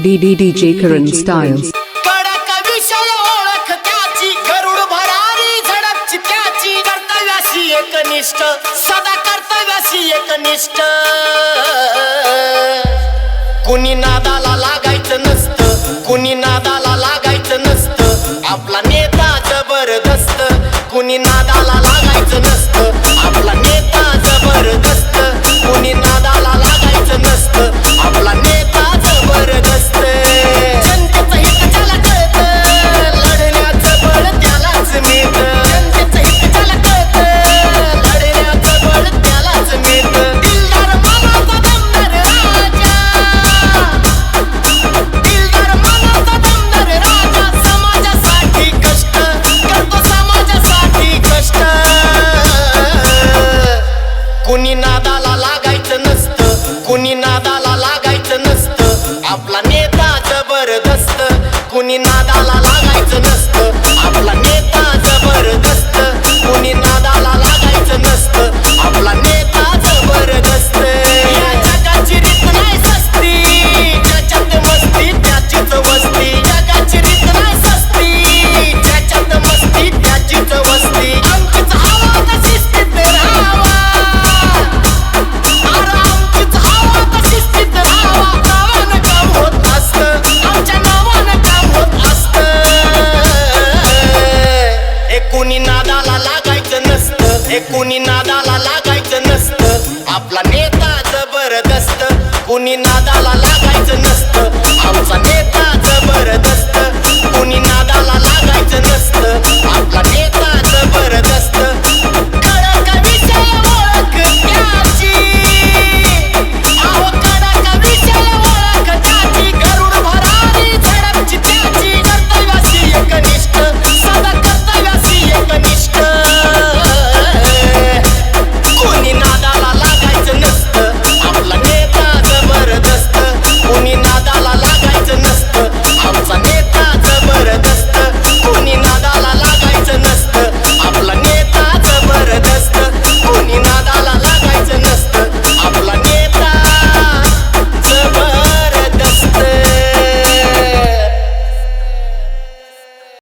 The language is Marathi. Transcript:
DJ Karan Styles. कडक विषय ओळख त्याची गरुड भरारी झडप चित्याची कर्तव्याशी एकनिष्ठ सदा कर्तव्याशी एकनिष्ठ कुणी नादाला लागायचं नसतं कुणी नादाला लागायचं नसतं आपला नेता जबरदस्त कुणी नादाला लागायचं नसतं आपला नेता जबरदस्त कुणी नादाला लागायचं नसतं आपला नेता जबरदस्त जनतेचं हित ज्याला कळतं लढण्याचं बळ त्यालाच मिळतं जनतेचं हित ज्याला कळतं लढण्याचं बळ त्यालाच मिळतं दिलदार मनाचा दमदार राजा दिलदार मनाचा दमदार राजा समाजासाठी कष्ट करतो समाजासाठी कष्ट कुणी नादाला लागायचं नसतं कुणी नादाला लागायचं नसतं आपला नेता जबरदस्त कुणी नादाला लागायचं नसतं आपला नेता जबरदस्त कुणी नादाला लागायचं नसतं आपला नेता जबरदस्त या जगाची रीत नाही सस्ती ज्याच्यात मस्ती त्याचीच वस्ती जगाची रीत नाही सस्ती ज्याच्यात मस्ती त्याचीच वस्ती आमचीच हवा तर शिस्तीत राहावा आमचीच हवा तर शिस्तीत राहावा नावानं काम होत असतं आमच्या नावानं काम होत असतं कुणी नादाला लागायचं नसतं कुणी नादाला लागायचं नसतं आपला नेता जबरदस्त कुणी नादाला लागायचं नसतं आमचा नेता जबरदस्त